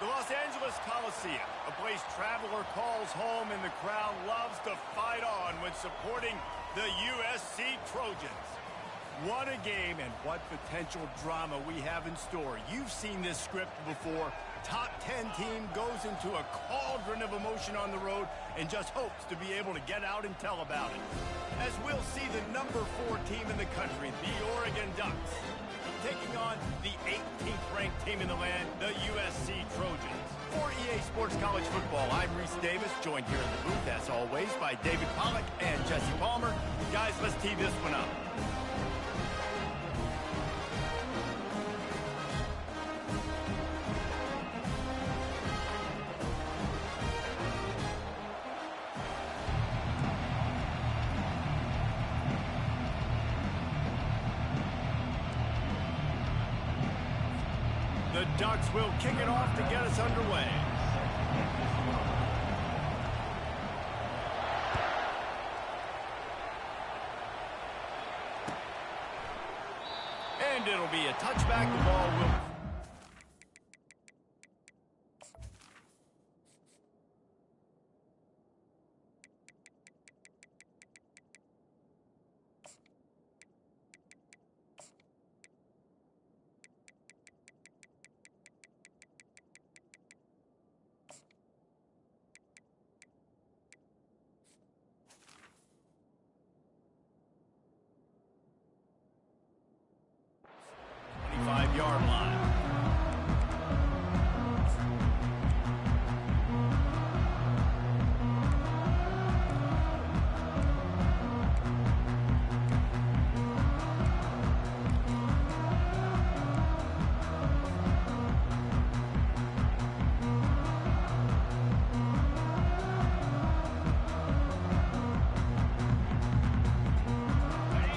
The Los Angeles Coliseum, a place traveler calls home and the crowd loves to fight on when supporting the USC Trojans. What a game and what potential drama we have in store. You've seen this script before. Top 10 team goes into a cauldron of emotion on the road and just hopes to be able to get out and tell about it. As we'll see the number 4 team in the country, the Oregon Ducks, taking on the 18th ranked team in the land, the USC Trojans. For EA Sports College Football, I'm Reese Davis, joined here in the booth, as always, by David Pollack and Jesse Palmer. Guys, let's tee this one up. The Ducks will kick it off to get us underway. And it'll be a touchback. The ball will... Yard line.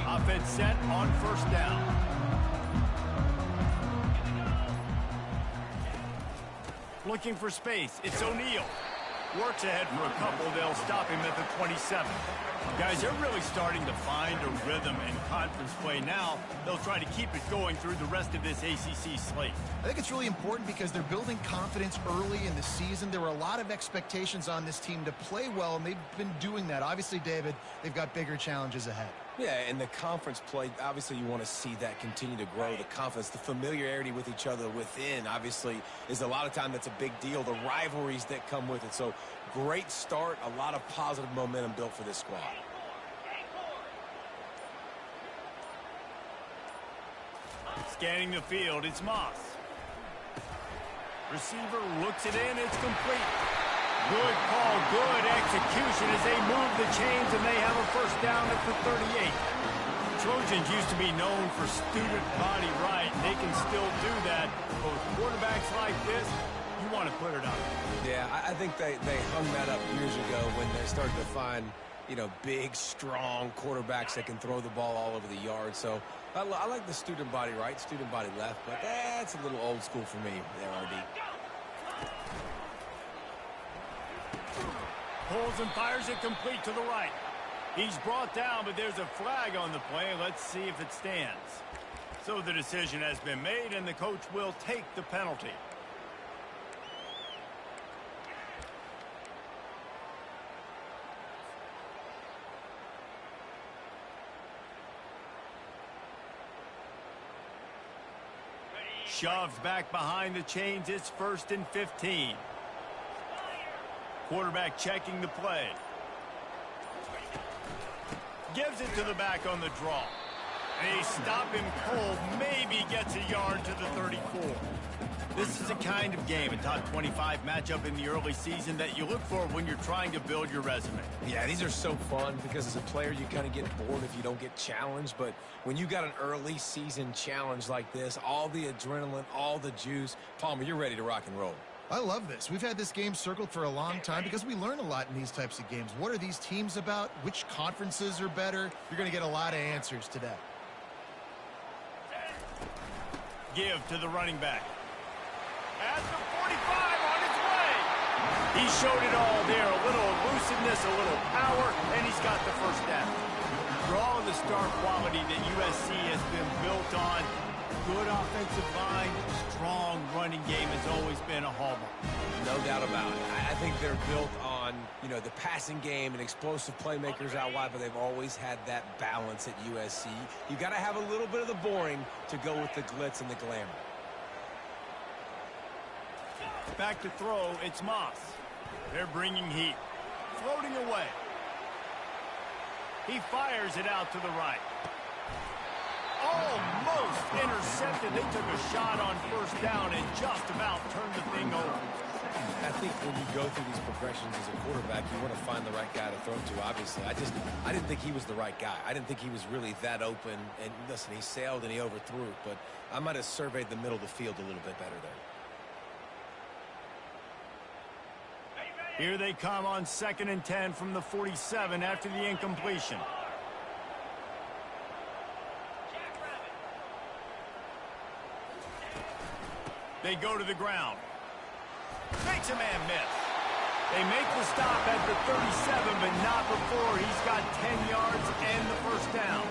Offense set on first down. Looking for space. It's O'Neal. Works ahead for a couple. They'll stop him at the 27. Guys, they're really starting to find a rhythm in conference play now. They'll try to keep it going through the rest of this ACC slate. I think it's really important because they're building confidence early in the season. There were a lot of expectations on this team to play well, and they've been doing that. Obviously, David, they've got bigger challenges ahead. Yeah, and the conference play, obviously you want to see that continue to grow. The confidence, the familiarity with each other within, obviously, is a lot of time that's a big deal. The rivalries that come with it. So, great start, a lot of positive momentum built for this squad. Scanning the field, it's Moss. Receiver looks it in, it's complete. Good call, good execution as they move the chains and they have a first down at the 38. Trojans used to be known for student body right. They can still do that. But with quarterbacks like this, you want to put it up. Yeah, I think they hung that up years ago when they started to find, you know, big, strong quarterbacks that can throw the ball all over the yard. So I like the student body right, student body left, but that's a little old school for me there, RD. Pulls and fires it complete to the right. He's brought down, but there's a flag on the play. Let's see if it stands. So the decision has been made, and the coach will take the penalty. Shoved back behind the chains. It's 1st and 15. Quarterback checking the play. Gives it to the back on the draw. They stop him cold. Maybe gets a yard to the 34. This is a kind of game, a top 25 matchup in the early season that you look for when you're trying to build your resume. Yeah, these are so fun because as a player you kind of get bored if you don't get challenged. But when you got an early season challenge like this, all the adrenaline, all the juice, Palmer, you're ready to rock and roll. I love this. We've had this game circled for a long time because we learn a lot in these types of games. What are these teams about? Which conferences are better? You're going to get a lot of answers today. Give to the running back. At the 45 on its way. He showed it all there. A little elusiveness, a little power, and he's got the first down. For all of the star quality that USC has been built on, Good offensive line, strong running game has always been a hallmark. No doubt about it. I think they're built on, the passing game and explosive playmakers out wide, but they've always had that balance at USC. You got to have a little bit of the boring to go with the glitz and the glamour. Back to throw, it's Moss. They're bringing heat. Floating away. He fires it out to the right. Almost intercepted. They took a shot on first down and just about turned the thing over. I think when you go through these progressions as a quarterback, you want to find the right guy to throw to, obviously. I didn't think he was the right guy. I didn't think he was really that open. And listen, he sailed and he overthrew it, but I might have surveyed the middle of the field a little bit better there. Here they come on 2nd and 10 from the 47 after the incompletion. They go to the ground. Makes a man miss. They make the stop at the 37, but not before he's got 10 yards and the first down.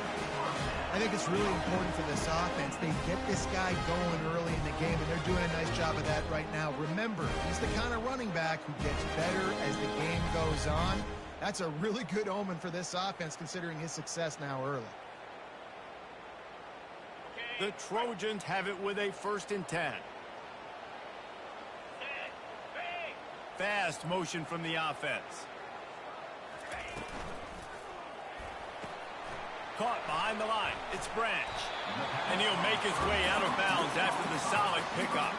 I think it's really important for this offense. They get this guy going early in the game, and they're doing a nice job of that right now. Remember, he's the kind of running back who gets better as the game goes on. That's a really good omen for this offense, considering his success now early. The Trojans have it with a 1st and 10. Fast motion from the offense. Caught behind the line. It's Branch. And he'll make his way out of bounds after the solid pickup.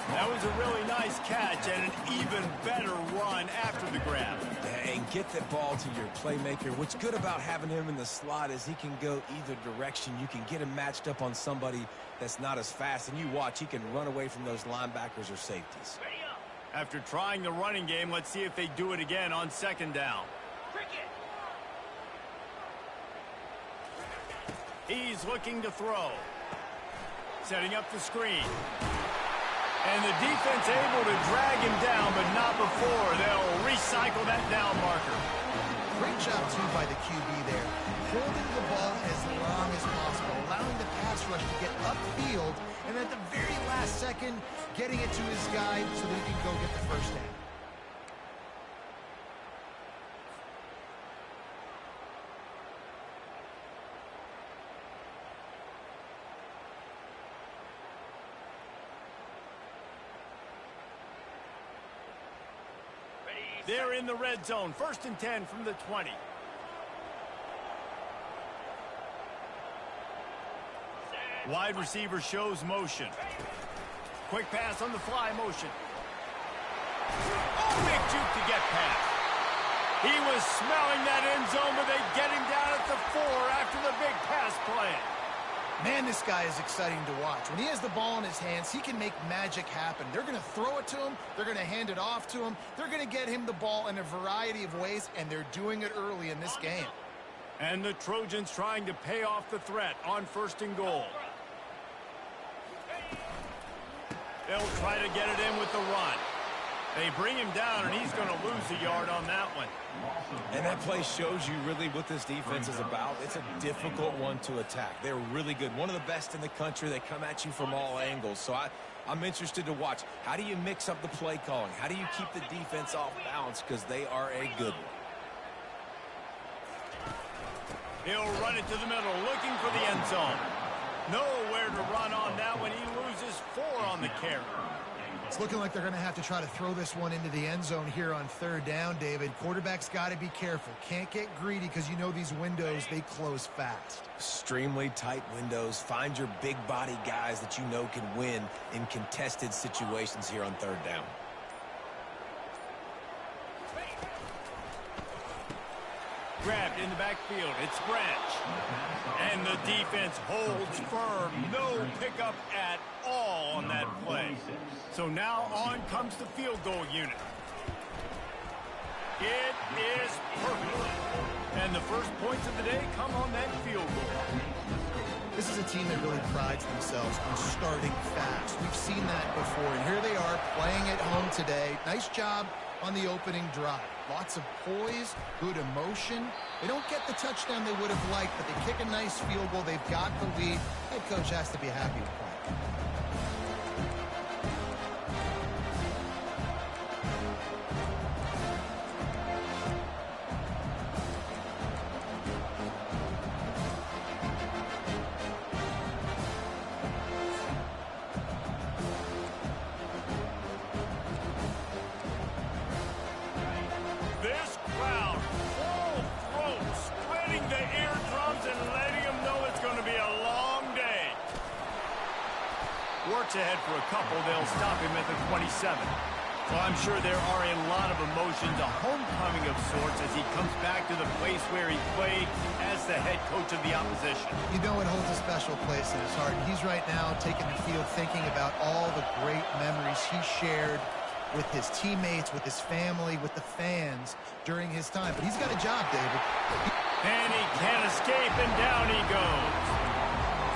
That was a really nice catch and an even better run after the grab. And get the ball to your playmaker. What's good about having him in the slot is he can go either direction. You can get him matched up on somebody that's not as fast. And you watch, he can run away from those linebackers or safeties. After trying the running game, let's see if they do it again on 2nd down. He's looking to throw. Setting up the screen. And the defense able to drag him down, but not before. They'll recycle that down marker. Great job, too, by the QB there. Holding the ball as long as possible, allowing the pass rush to get upfield, and at the very last second, getting it to his guy so that he can go get the first down. They're in the red zone. 1st and 10 from the 20. Wide receiver shows motion. Quick pass on the fly motion. Oh, big juke to get past. He was smelling that end zone, but they get him down at the 4 after the big pass play. Man, this guy is exciting to watch. When he has the ball in his hands, he can make magic happen. They're going to throw it to him. They're going to hand it off to him. They're going to get him the ball in a variety of ways, and they're doing it early in this game. And the Trojans trying to pay off the threat on 1st and goal. They'll try to get it in with the run. They bring him down, and he's going to lose a yard on that one. And that play shows you really what this defense is about. It's a difficult one to attack. They're really good. One of the best in the country. They come at you from all angles. So I'm interested to watch. How do you mix up the play calling? How do you keep the defense off balance? Because they are a good one. He'll run it to the middle, looking for the end zone. Nowhere to run on that one. He loses 4 on the carry. It's looking like they're going to have to try to throw this one into the end zone here on 3rd down, David. Quarterback's got to be careful. Can't get greedy because you know these windows, they close fast. Extremely tight windows. Find your big body guys that you know can win in contested situations here on 3rd down. Grabbed in the backfield. It's Branch. And the defense holds firm. No pickup at all on that play. So now on comes the field goal unit. It is perfect. And the first points of the day come on that field goal. This is a team that really prides themselves on starting fast. We've seen that before, and here they are playing at home today. Nice job on the opening drive. Lots of poise, good emotion. They don't get the touchdown they would have liked, but they kick a nice field goal. They've got the lead. Head coach has to be happy with that. Ahead for a couple. They'll stop him at the 27. Well, I'm sure there are a lot of emotions, a homecoming of sorts as he comes back to the place where he played as the head coach of the opposition. You know it holds a special place in his heart. He's right now taking the field thinking about all the great memories he shared with his teammates, with his family, with the fans during his time. But he's got a job, David. And he can't escape, and down he goes.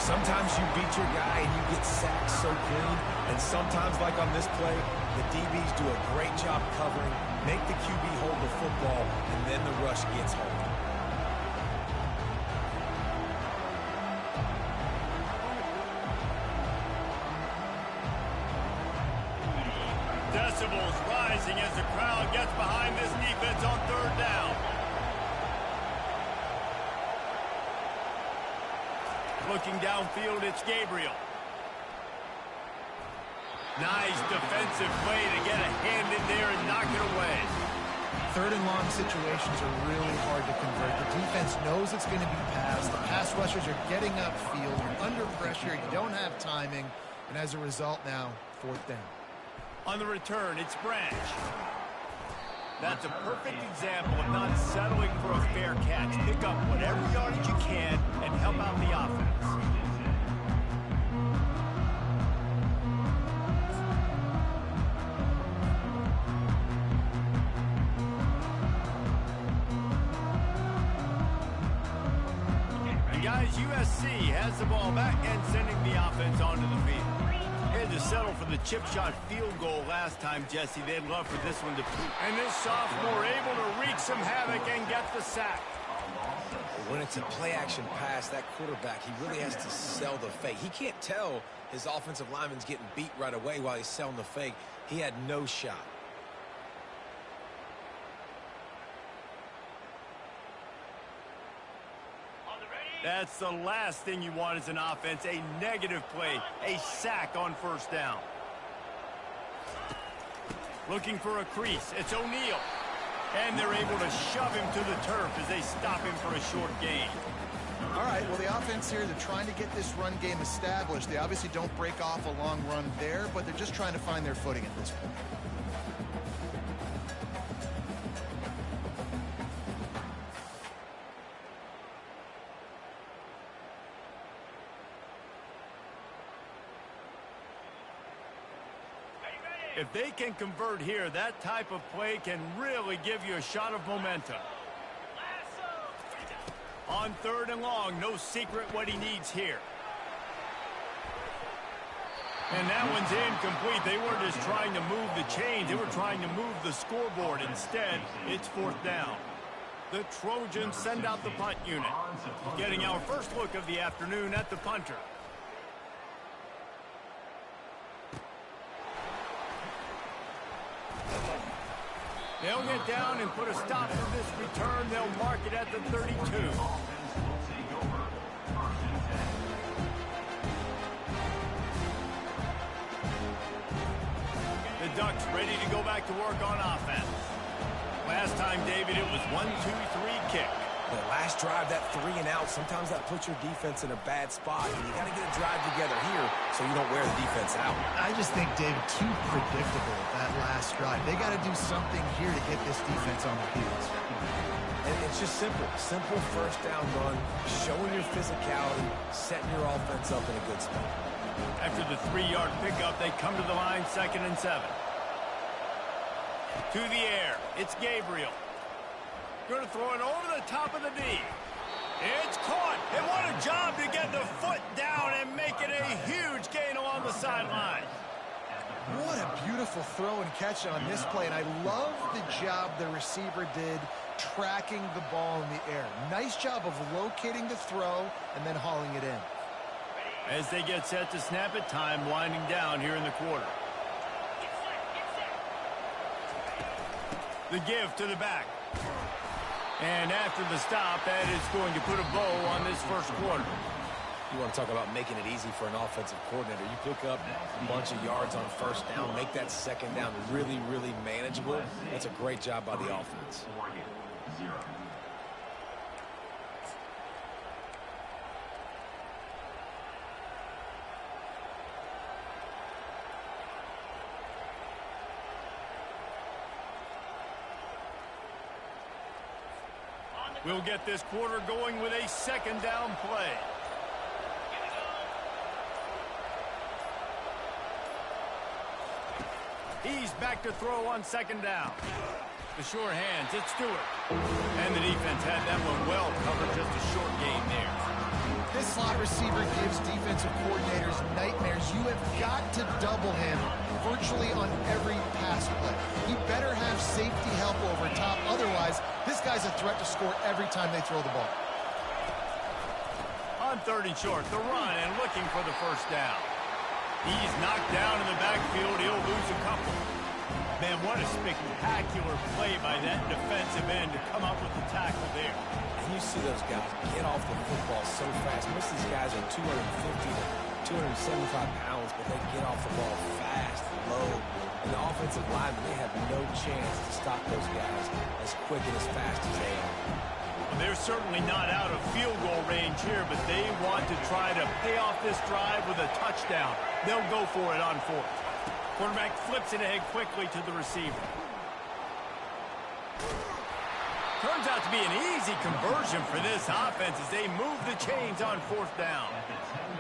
Sometimes you beat your guy and you get sacked so clean, and sometimes, like on this play, the DBs do a great job covering, make the QB hold the football, and then the rush gets home. Decibels rising as the crowd gets behind this defense on third down. Looking downfield, it's Gabriel. Nice defensive play to get a hand in there and knock it away. Third and long situations are really hard to convert. The defense knows it's going to be passed. The pass rushers are getting upfield. You're under pressure. You don't have timing. And as a result now, fourth down. On the return, it's Branch. That's a perfect example of not settling for a fair catch. Pick up whatever yardage you can and help out the offense. And guys, USC has the ball back and sending the offense onto the field. Had to settle for the chip shot field goal last time, Jesse. They'd love for this one to... And this sophomore able to wreak some havoc and get the sack. When it's a play-action pass, that quarterback, he really has to sell the fake. He can't tell his offensive lineman's getting beat right away while he's selling the fake. He had no shot. That's the last thing you want as an offense, a negative play, a sack on first down. Looking for a crease, it's O'Neal. And they're able to shove him to the turf as they stop him for a short gain. All right, well, the offense here, they're trying to get this run game established. They obviously don't break off a long run there, but they're just trying to find their footing at this point. If they can convert here, that type of play can really give you a shot of momentum. On third and long, no secret what he needs here. And that one's incomplete. They weren't just trying to move the chains. They were trying to move the scoreboard. Instead, it's fourth down. The Trojans send out the punt unit. Getting our first look of the afternoon at the punter. They'll get down and put a stop to this return. They'll mark it at the 32. The Ducks ready to go back to work on offense. Last time, David, it was 1-2-3 kick. The last drive, that 3 and out, sometimes that puts your defense in a bad spot, and you got to get a drive together here so you don't wear the defense out. I just think, David, too predictable, that last drive. They got to do something here to get this defense on their heels. And it's just simple. Simple first down run, showing your physicality, setting your offense up in a good spot. After the 3-yard pickup, they come to the line, 2nd and 7. To the air, it's Gabriel. Going to throw it over the top of the D. It's caught. And what a job to get the foot down and make it a huge gain along the sideline. What a beautiful throw and catch on this play, and I love the job the receiver did tracking the ball in the air. Nice job of locating the throw and then hauling it in. As they get set to snap it, time winding down here in the quarter. The give to the back. And after the stop, that is going to put a bow on this first quarter. You want to talk about making it easy for an offensive coordinator. You pick up a bunch of yards on first down, make that second down really, really manageable. That's a great job by the offense. We'll get this quarter going with a second down play. He's back to throw on second down. The short hands, it's Stewart. And the defense had that one well covered, just a short gain there. This slot receiver gives defensive coordinators nightmares. You have got to double him virtually on every pass play. He better have safety help over top. Otherwise, this guy's a threat to score every time they throw the ball. On third and short, the run and looking for the first down. He's knocked down in the backfield. He'll lose a couple. Man, what a spectacular play by that defensive end to come up with the tackle there. And you see those guys get off the football so fast. Most of these guys are 250 to 275 pounds, but they get off the ball fast, low. And the offensive linemen, they have no chance to stop those guys as quick and as fast as they are. Well, they're certainly not out of field goal range here, but they want to try to pay off this drive with a touchdown. They'll go for it on fourth. Quarterback flips it ahead quickly to the receiver. Turns out to be an easy conversion for this offense as they move the chains on fourth down.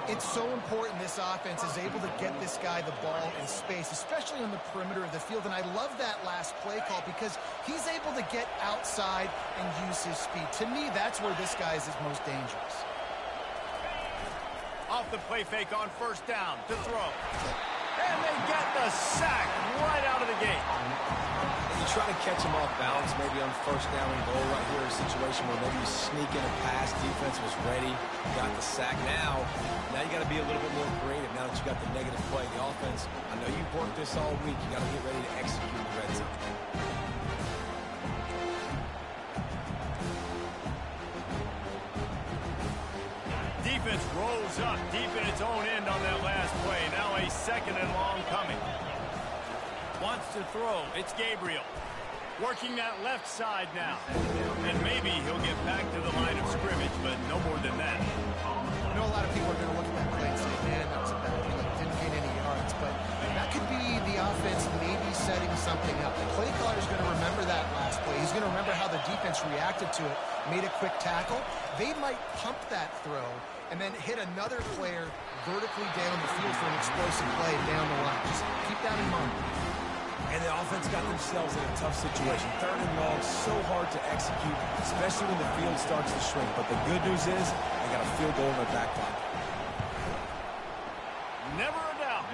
It's so important this offense is able to get this guy the ball in space, especially on the perimeter of the field. And I love that last play call because he's able to get outside and use his speed. To me, that's where this guy is his most dangerous. Off the play fake on first down to throw. And they get the sack right out of the gate. You try to catch him off balance, maybe on first down and goal right here, a situation where maybe you sneak in a pass, defense was ready, got the sack. Now you got to be a little bit more creative now that you got the negative play. The offense, I know you've worked this all week. You got to get ready to execute the red zone. Defense rolls up deep in its own end on that last play. Now a second and long coming. Wants to throw. It's Gabriel. Working that left side now. And maybe he'll get back to the line of scrimmage, but no more than that. I know a lot of people are going to look at that play and say, man, that was a bad play. Didn't gain any yards. But that could be the offense maybe setting something up. The play caller is going to remember that last play. He's going to remember how the defense reacted to it, made a quick tackle. They might pump that throw and then hit another player vertically down the field for an explosive play down the line. Just keep that in mind. And the offense got themselves in a tough situation. Third and long, so hard to execute, especially when the field starts to shrink. But the good news is they got a field goal in their back pocket. Never a doubt.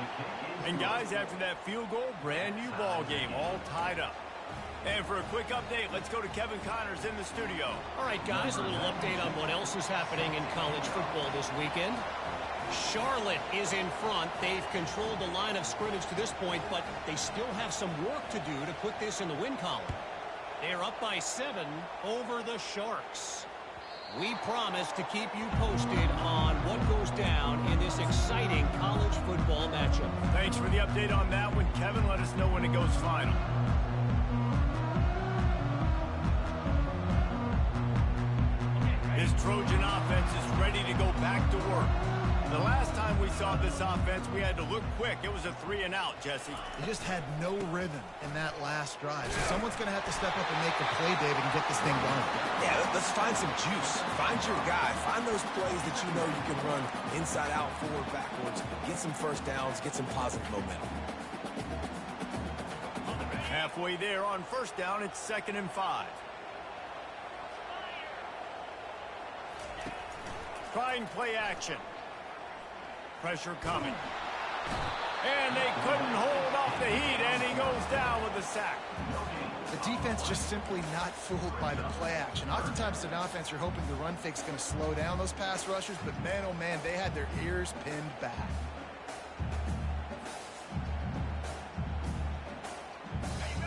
And guys, after that field goal, brand new ball game, all tied up. And for a quick update, let's go to Kevin Connors in the studio. All right, guys, a little update on what else is happening in college football this weekend. Charlotte is in front. They've controlled the line of scrimmage to this point, but they still have some work to do to put this in the win column. They're up by 7 over the Sharks. We promise to keep you posted on what goes down in this exciting college football matchup. Thanks for the update on that one, Kevin. Let us know when it goes final. This Trojan offense is ready to go back to work. The last time we saw this offense, we had to look quick. It was a 3-and-out, Jesse. They just had no rhythm in that last drive. So someone's going to have to step up and make the play, David, and get this thing going. Yeah, let's find some juice. Find your guy. Find those plays that you know you can run inside out, forward, backwards. Get some first downs. Get some positive momentum. Halfway there on first down, it's 2nd and 5. Trying play action. Pressure coming. And they couldn't hold off the heat, and he goes down with a sack. The defense just simply not fooled by the play action. Oftentimes, an offense, you're hoping the run fake's going to slow down those pass rushers, but man, oh man, they had their ears pinned back.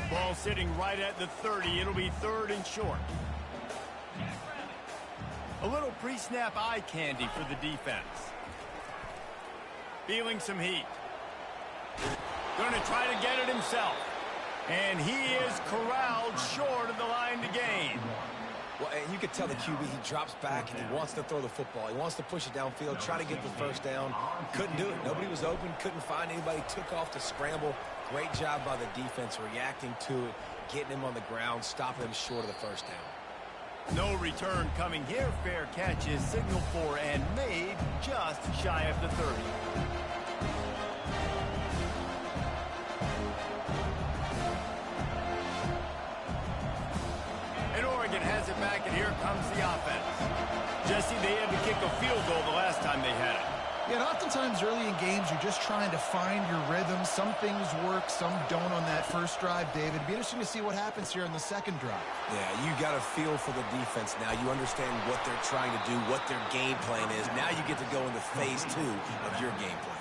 Ball sitting right at the 30. It'll be 3rd and short. A little pre-snap eye candy for the defense. Feeling some heat. Going to try to get it himself. And he is corralled short of the line to gain. Well, and you could tell the QB, he drops back and he wants to throw the football. He wants to push it downfield, try to get the first down. Couldn't do it. Nobody was open, couldn't find anybody, took off to scramble. Great job by the defense reacting to it, getting him on the ground, stopping him short of the first down. No return coming here. Fair catch is signaled for and made just shy of the 30. And Oregon has it back, and here comes the offense. Jesse, they had to kick a field goal the last time they had it. Yeah, and oftentimes early in games, you're just trying to find your rhythm. Some things work, some don't on that first drive, David. It'd be interesting to see what happens here in the second drive. Yeah, you got a feel for the defense now. You understand what they're trying to do, what their game plan is. Now you get to go into phase 2 of your game plan.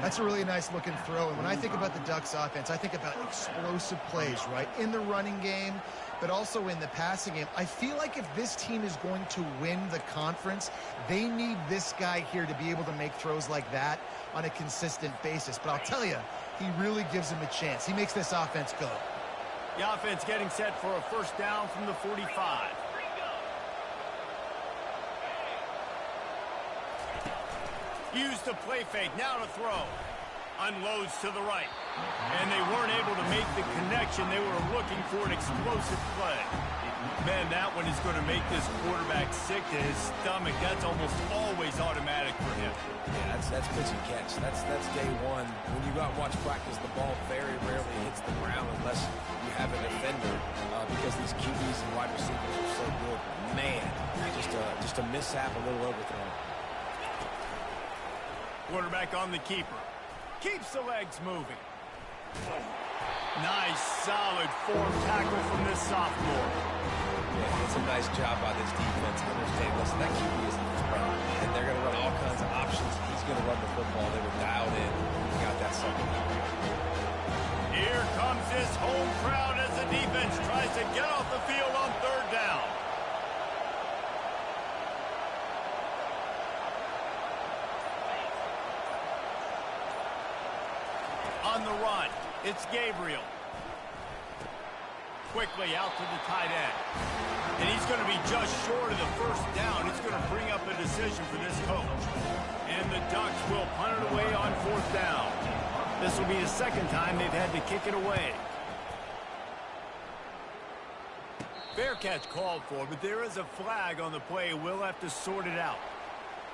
That's a really nice looking throw. And when I think about the Ducks offense, I think about explosive plays, right? In the running game, but also in the passing game. I feel like if this team is going to win the conference, they need this guy here to be able to make throws like that on a consistent basis. But I'll tell you, he really gives him a chance. He makes this offense go. The offense getting set for a first down from the 45. Used the play fake, now to throw. Unloads to the right. And they weren't able to make the connection. They were looking for an explosive play. Man, that one is going to make this quarterback sick to his stomach. That's almost always automatic for him. Yeah, that's pitch and catch. That's day one. When you go out and watch practice, the ball very rarely hits the ground unless you have a defender because these QBs and wide receivers are so good. Man, just a mishap, a little overthrown. Quarterback on the keeper. Keeps the legs moving. Nice, solid form tackle from this sophomore. Yeah, it's a nice job by this defense. Understand, listen, that QB is a threat, and they're going to run all kinds of options. He's going to run the football. They were dialed in. He got that second down. Here comes this home crowd as the defense tries to get off the field on 3rd down. On the run, it's Gabriel. Quickly out to the tight end. And he's going to be just short of the first down. It's going to bring up a decision for this coach. And the Ducks will punt it away on 4th down. This will be the second time they've had to kick it away. Fair catch called for, but there is a flag on the play. We'll have to sort it out.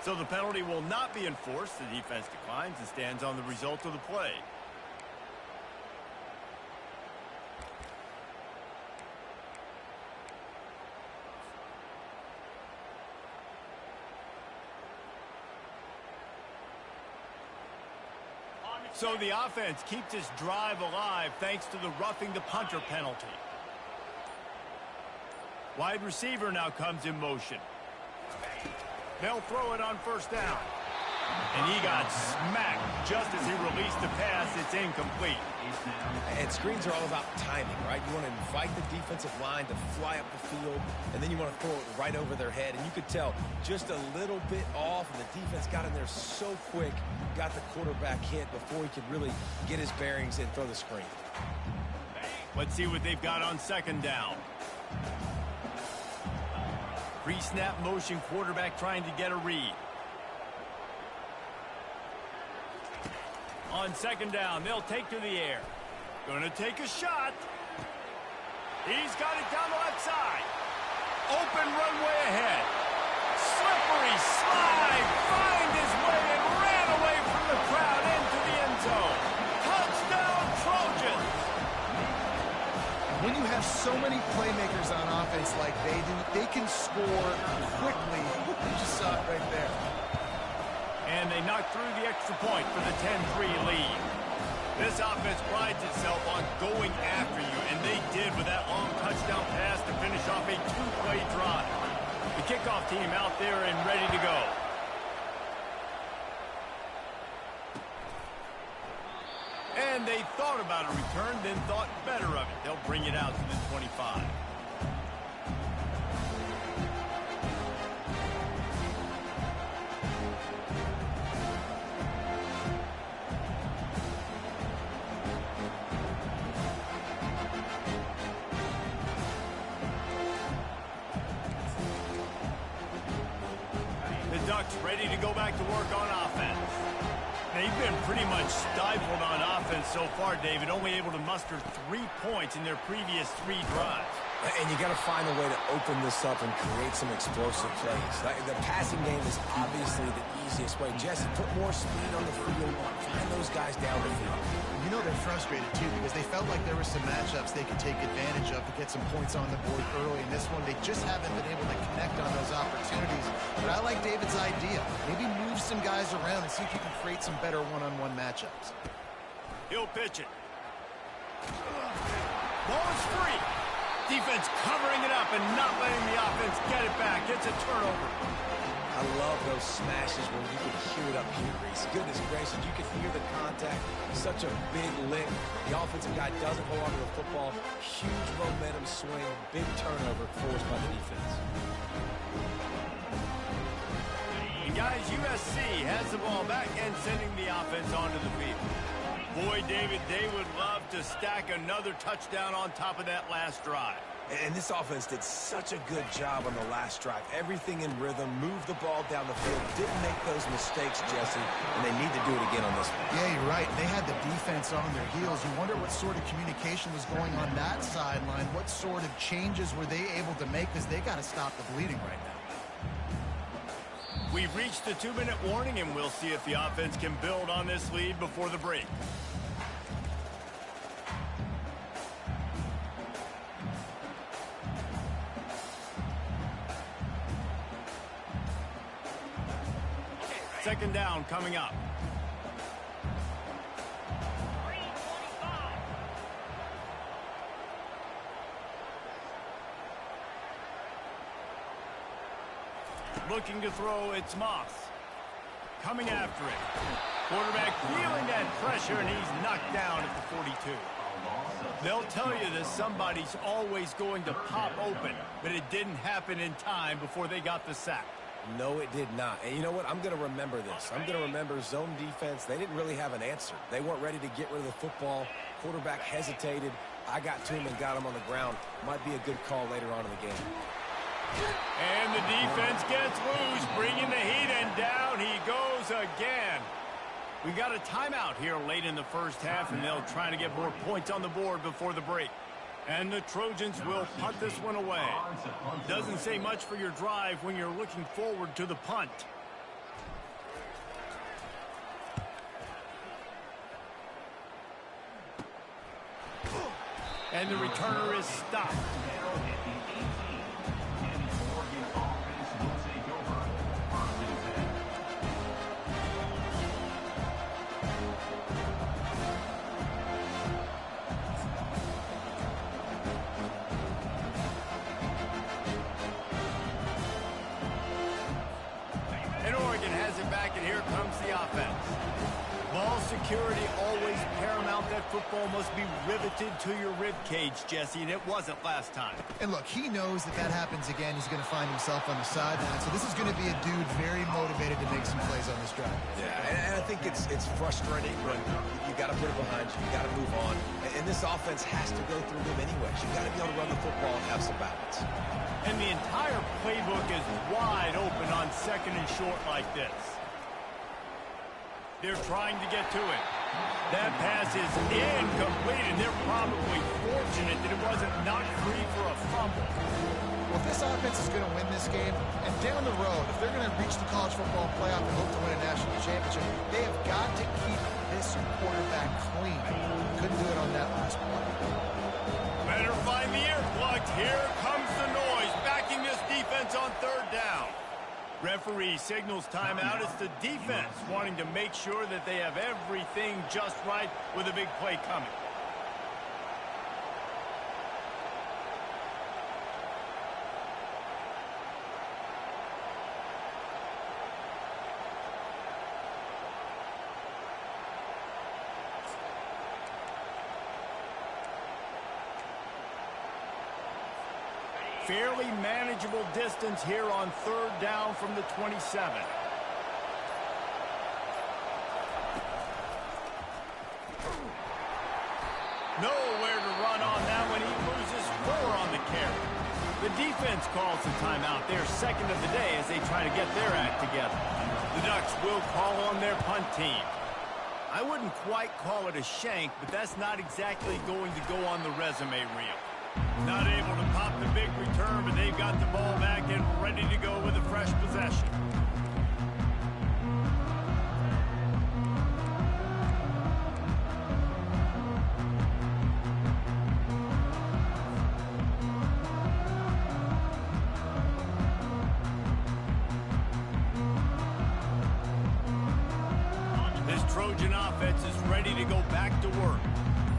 So the penalty will not be enforced. The defense declines and stands on the result of the play. So the offense keeps this drive alive thanks to the roughing the punter penalty. Wide receiver now comes in motion. They'll throw it on 1st down. And he got smacked just as he released the pass. It's incomplete. And screens are all about timing, right? You want to invite the defensive line to fly up the field, and then you want to throw it right over their head. And you could tell just a little bit off, and the defense got in there so quick, got the quarterback hit before he could really get his bearings and throw the screen. Let's see what they've got on 2nd down. Pre-snap motion, quarterback trying to get a read. On 2nd down, they'll take to the air. Going to take a shot. He's got it down the left side. Open runway ahead. Slippery slide. Find his way and ran away from the crowd into the end zone. Touchdown, Trojans. When you have so many playmakers on offense like they do, they can score quickly. You just saw it right there. And and they knock through the extra point for the 10-3 lead. This offense prides itself on going after you, and they did with that long touchdown pass to finish off a two-play drive. The kickoff team out there and ready to go. And they thought about a return, then thought better of it. They'll bring it out to the 25. The Ducks ready to go back to work on offense. They've been pretty much stifled on offense so far, David, only able to muster 3 points in their previous 3 drives. And you got to find a way to open this up and create some explosive plays. The passing game is obviously the easiest way. Jesse, put more speed on the field. Find those guys down the field. You know they're frustrated, too, because they felt like there were some matchups they could take advantage of to get some points on the board early. In this one, they just haven't been able to connect on those opportunities. But I like David's idea. Maybe move some guys around and see if you can create some better one-on-one matchups. He'll pitch it. Ball is free. Defense covering it up and not letting the offense get it back. It's a turnover. I love those smashes where you can hear it up here, Reese. Goodness gracious, you can hear the contact. Such a big lick. The offensive guy doesn't hold on to the football. Huge momentum swing. Big turnover forced by the defense. And guys, USC has the ball back and sending the offense onto the field. Boy, David, they would love to stack another touchdown on top of that last drive. And this offense did such a good job on the last drive. Everything in rhythm, moved the ball down the field, didn't make those mistakes, Jesse, and they need to do it again on this one. Yeah, you're right. They had the defense on their heels. You wonder what sort of communication was going on that sideline. What sort of changes were they able to make, because they got to stop the bleeding right now. We've reached the 2-minute warning, and we'll see if the offense can build on this lead before the break. Second down coming up. Looking to throw, it's Moss. Coming after it. Quarterback feeling that pressure, and he's knocked down at the 42. They'll tell you that somebody's always going to pop open, but it didn't happen in time before they got the sack. No, it did not. And you know what? I'm going to remember this. I'm going to remember zone defense. They didn't really have an answer. They weren't ready to get rid of the football. Quarterback hesitated. I got to him and got him on the ground. Might be a good call later on in the game. And the defense gets loose, bringing the heat, and down he goes again. We got a timeout here late in the first half, and they'll try to get more points on the board before the break. And the Trojans will punt this one away. Doesn't say much for your drive when you're looking forward to the punt. And the returner is stopped. And here comes the offense. Ball security always paramount. That football must be riveted to your rib cage, Jesse, and it wasn't last time. And look, he knows that that happens again. He's going to find himself on the sideline. So this is going to be a dude very motivated to make some plays on this drive. Yeah, and I think it's frustrating, but you got to put it behind you. You got to move on. And this offense has to go through them anyways. You got to be able to run the football and have some balance. And the entire playbook is wide open on second and short like this. They're trying to get to it. That pass is incomplete, and they're probably fortunate that it wasn't knocked free for a fumble. Well, if this offense is going to win this game, and down the road, if they're going to reach the college football playoff and hope to win a national championship, they have got to keep this quarterback clean. Couldn't do it on that last play. Better find the earplugs. Here comes the noise, backing this defense on third down. Referee signals timeout. It's the defense wanting to make sure that they have everything just right with a big play coming. Fairly manageable distance here on third down from the 27. Nowhere to run on that when he loses 4 on the carry. The defense calls the timeout. They're second of the day as they try to get their act together. The Ducks will call on their punt team. I wouldn't quite call it a shank, but that's not exactly going to go on the resume reel. Not able to pop the big return, but they've got the ball back and ready to go with a fresh possession. This Trojan offense is ready to go back to work.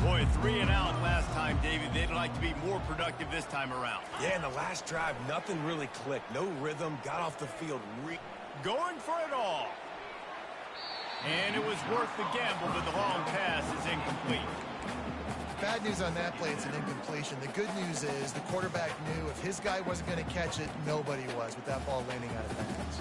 Boy, 3 and out last time, David. They'd like to be more productive this time around. Yeah, in the last drive, nothing really clicked. No rhythm, got off the field. Going for it all. And it was worth the gamble, but the long pass is incomplete. Bad news on that play, it's an incompletion. The good news is the quarterback knew if his guy wasn't going to catch it, nobody was with that ball landing out of bounds.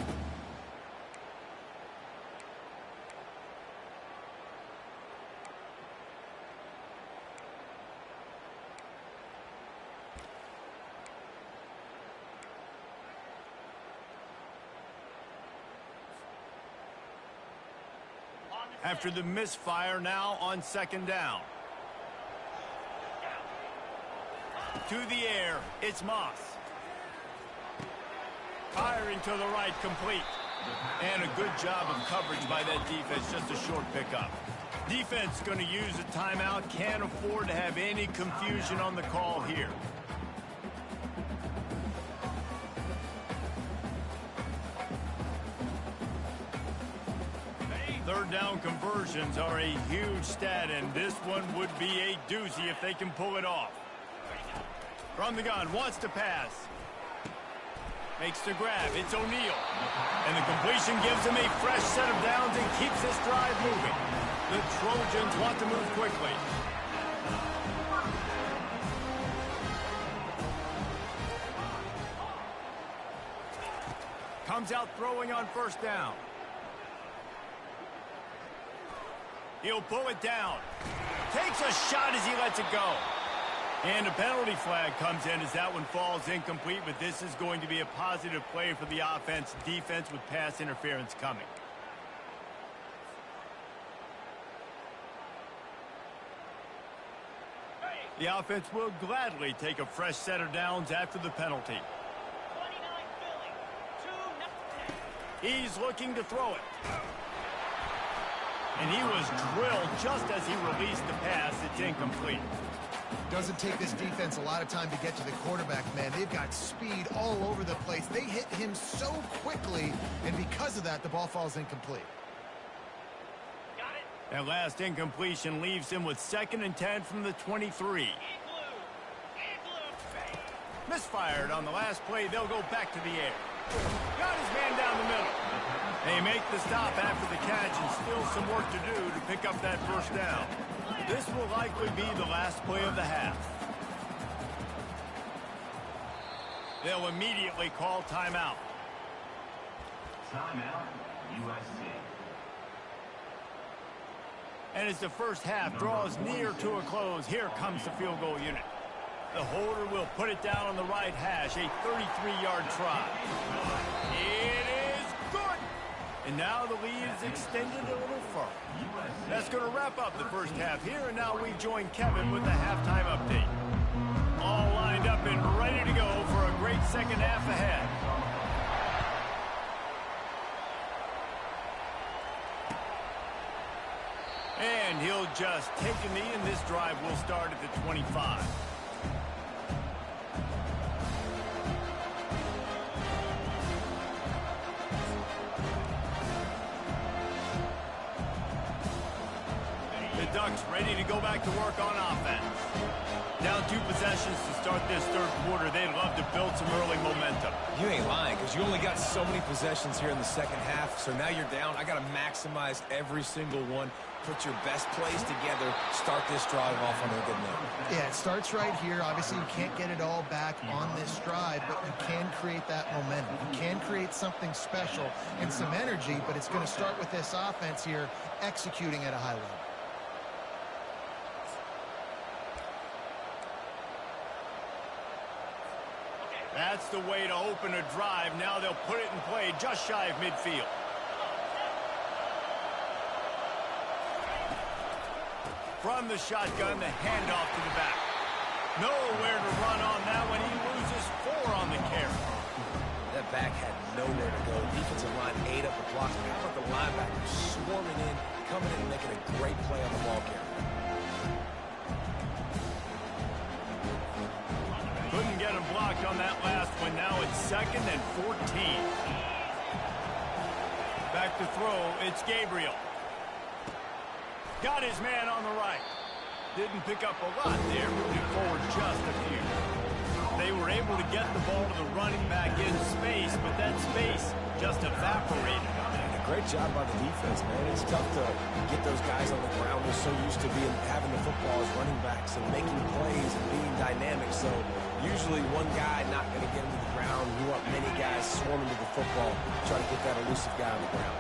After the misfire, now on second down. To the air, it's Moss. Firing to the right, complete. And a good job of coverage by that defense, just a short pickup. Defense going to use a timeout, can't afford to have any confusion on the call here. Third down conversions are a huge stat, and this one would be a doozy if they can pull it off. From the gun, wants to pass. Makes the grab, it's O'Neal. And the completion gives him a fresh set of downs and keeps this drive moving. The Trojans want to move quickly. Comes out throwing on first down. He'll pull it down. Takes a shot as he lets it go. And a penalty flag comes in as that one falls incomplete, but this is going to be a positive play for the offense. Defense with pass interference coming. The offense will gladly take a fresh set of downs after the penalty. He's looking to throw it. And he was drilled just as he released the pass. It's incomplete. Doesn't take this defense a lot of time to get to the quarterback, man. They've got speed all over the place. They hit him so quickly, and because of that, the ball falls incomplete. That last incompletion leaves him with 2nd and 10 from the 23. Misfired on the last play. They'll go back to the air. Got his man down the middle. They make the stop after the catch, and still some work to do to pick up that first down. This will likely be the last play of the half. They'll immediately call timeout. Timeout, USC. And as the first half draws near to a close, here comes the field goal unit. The holder will put it down on the right hash, a 33-yard try. It is good! And now the lead is extended a little further. That's going to wrap up the first half here, and now we join Kevin with the halftime update. All lined up and ready to go for a great second half ahead. And he'll just take a knee, and this drive will start at the 25. Ducks ready to go back to work on offense. Down 2 possessions to start this third quarter. They'd love to build some early momentum. You ain't lying, because you only got so many possessions here in the second half. So now you're down. I got to maximize every single one. Put your best plays together. Start this drive off on a good note. Yeah, it starts right here. Obviously, you can't get it all back on this drive, but you can create that momentum. You can create something special and some energy, but it's going to start with this offense here executing at a high level. That's the way to open a drive. Now they'll put it in play just shy of midfield. From the shotgun, the handoff to the back. Nowhere to run on that one. He loses 4 on the carry. That back had nowhere to go. Defensive line ate up the blocks. How about the linebacker swarming in, coming in and making a great play on the ball carrier? Couldn't get him blocked on that last one. Now it's 2nd and 14. Back to throw. It's Gabriel. Got his man on the right. Didn't pick up a lot there, moving forward just a few. They were able to get the ball to the running back in space, but that space just evaporated. A great job by the defense, man. It's tough to get those guys on the ground. They're so used to having the football as running backs and making plays and being dynamic. So usually one guy not going to get him to the ground. You want many guys swarming to the football, try to get that elusive guy on the ground.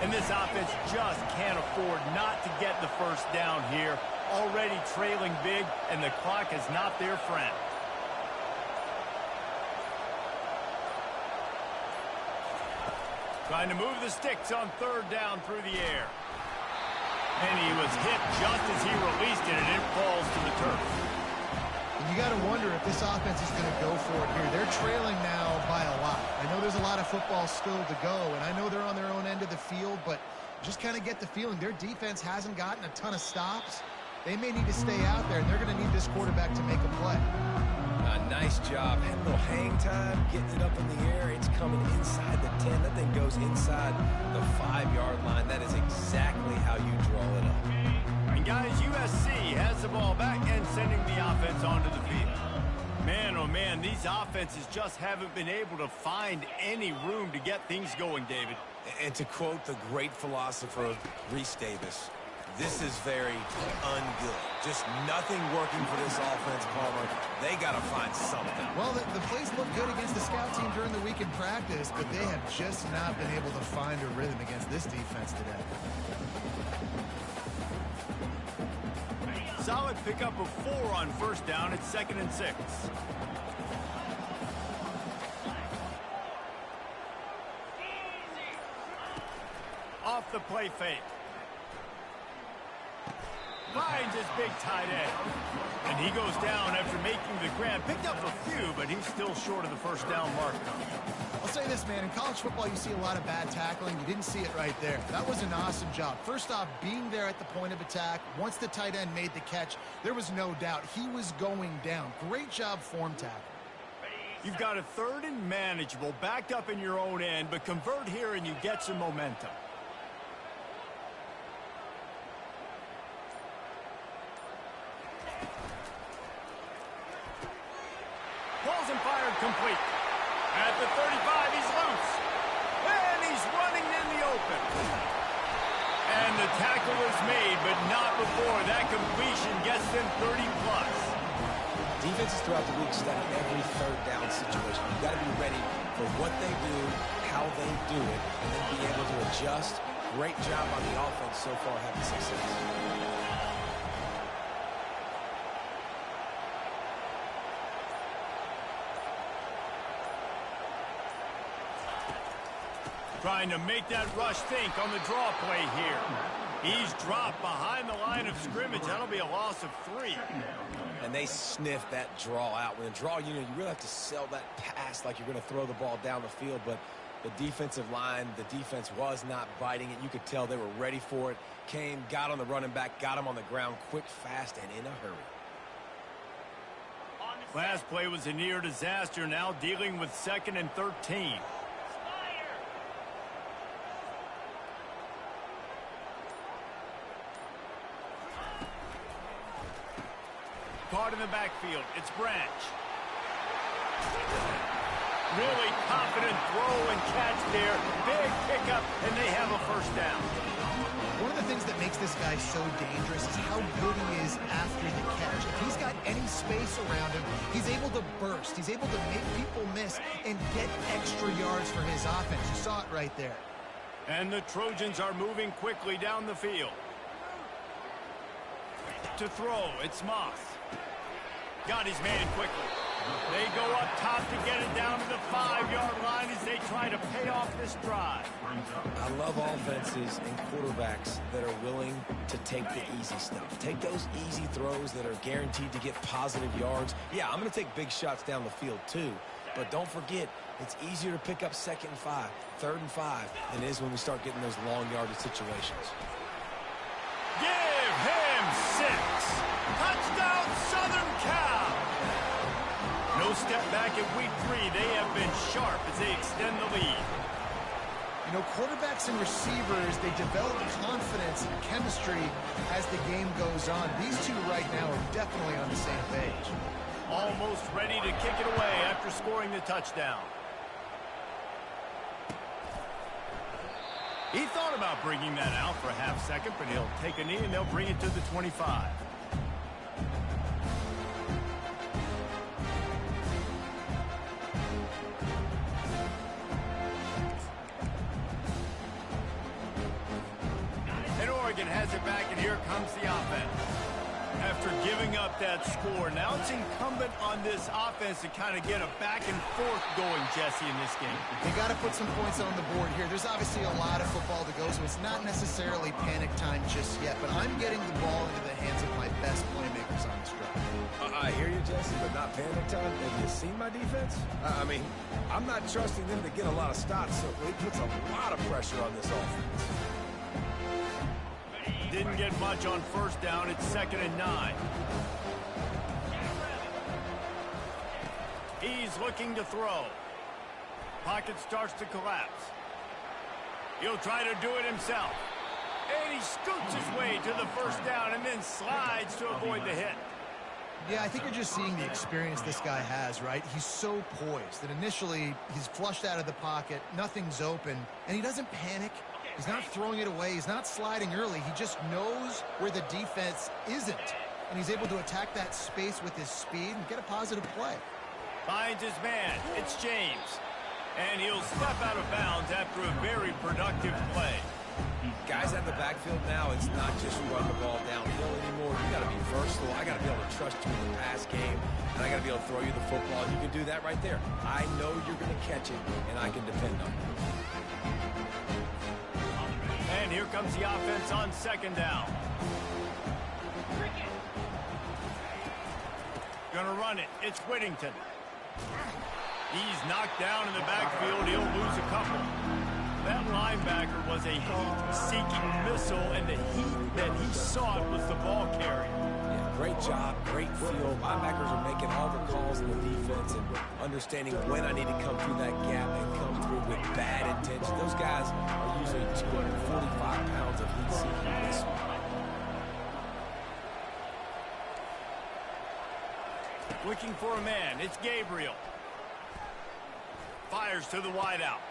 And this offense just can't afford not to get the first down here. Already trailing big, and the clock is not their friend. Trying to move the sticks on 3rd down through the air. And he was hit just as he released it, and it falls to the turf. And you got to wonder if this offense is going to go for it here. They're trailing now by a lot. I know there's a lot of football still to go, and I know they're on their own end of the field, but just kind of get the feeling their defense hasn't gotten a ton of stops. They may need to stay out there, and they're going to need this quarterback to make a play. Nice job. Had a little hang time, getting it up in the air. It's coming inside the 10. That thing goes inside the 5-yard line. That is exactly how you draw it up. And guys, USC has the ball back and sending the offense onto the field. Man, oh man, these offenses just haven't been able to find any room to get things going, David. And to quote the great philosopher, Reese Davis, this is very ungood. Just nothing working for this offense, Palmer. They got to find something. Well, the plays looked good against the scout team during the week in practice, but they have just not been able to find a rhythm against this defense today. Solid pickup of 4 on 1st down. It's 2nd and 6. Off the play fake. Finds his big tight end. And he goes down after making the grab. Picked up a few, but he's still short of the 1st down marker. I'll say this, man. In college football, you see a lot of bad tackling. You didn't see it right there. That was an awesome job. First off, being there at the point of attack. Once the tight end made the catch, there was no doubt he was going down. Great job form tackle. You've got a 3rd and manageable, backed up in your own end, but convert here and you get some momentum. Balls and fired complete. At the 35, he's loose. And he's running in the open. And the tackle is made, but not before that completion gets them 30-plus. Defenses throughout the league study every 3rd down situation. You've got to be ready for what they do, how they do it, and then be able to adjust. Great job on the offense so far having success. Trying to make that rush think on the draw play here. He's dropped behind the line of scrimmage. That'll be a loss of 3. And they sniff that draw out. When a draw, you really have to sell that pass like you're going to throw the ball down the field. But the defensive line, the defense was not biting it. You could tell they were ready for it. Came, got on the running back, got him on the ground quick, fast, and in a hurry. Last play was a near disaster. Now dealing with 2nd and 13. caught in the backfield. It's Branch. Really confident throw and catch there. Big pickup, and they have a first down. One of the things that makes this guy so dangerous is how good he is after the catch. If he's got any space around him, he's able to burst. He's able to make people miss and get extra yards for his offense. You saw it right there. And the Trojans are moving quickly down the field. To throw, it's Moss. Got his man quickly. They go up top to get it down to the 5-yard line as they try to pay off this drive. I love offenses and quarterbacks that are willing to take the easy stuff. Take those easy throws that are guaranteed to get positive yards. Yeah, I'm going to take big shots down the field too. But don't forget, it's easier to pick up 2nd and 5, 3rd and 5 than it is when we start getting those long yardage situations. Give him 6. Touchdown, Southern Cal. No step back in week 3. They have been sharp as they extend the lead. You know, quarterbacks and receivers, they develop confidence and chemistry as the game goes on. These two right now are definitely on the same page. Almost ready to kick it away after scoring the touchdown. He thought about bringing that out for a half second, but he'll take a knee and they'll bring it to the 25. Has it back, and here comes the offense. After giving up that score, now it's incumbent on this offense to kind of get a back and forth going, Jesse, in this game. They got to put some points on the board here. There's obviously a lot of football to go, so it's not necessarily panic time just yet, but I'm getting the ball into the hands of my best playmakers on this drive. I hear you, Jesse, but not panic time. Have you seen my defense? I mean, I'm not trusting them to get a lot of stops, so it puts a lot of pressure on this offense. Didn't get much on first down. It's 2nd and 9. He's looking to throw. Pocket starts to collapse. He'll try to do it himself. And he scoots his way to the first down and then slides to avoid the hit. Yeah, I think you're just seeing the experience this guy has, right? He's so poised that initially he's flushed out of the pocket, nothing's open, and he doesn't panic. He's not throwing it away. He's not sliding early. He just knows where the defense isn't, and he's able to attack that space with his speed and get a positive play. Finds his man. It's James. And he'll step out of bounds after a very productive play. Guys at the backfield now, it's not just run the ball downhill anymore. You got to be versatile. I got to be able to trust you in the pass game, and I got to be able to throw you the football. You can do that right there. I know you're going to catch it, and I can depend on it. And here comes the offense on 2nd down. Gonna run it. It's Whittington. He's knocked down in the backfield. He'll lose a couple. That linebacker was a heat-seeking missile, and the heat that he sought was the ball carrier. Yeah, great job, great feel. Linebackers are making all the calls in the defense and understanding when I need to come through that gap and come through with bad intention. Those guys are usually 245 pounds of heat-seeking missile. Looking for a man. It's Gabriel. Fires to the wideout.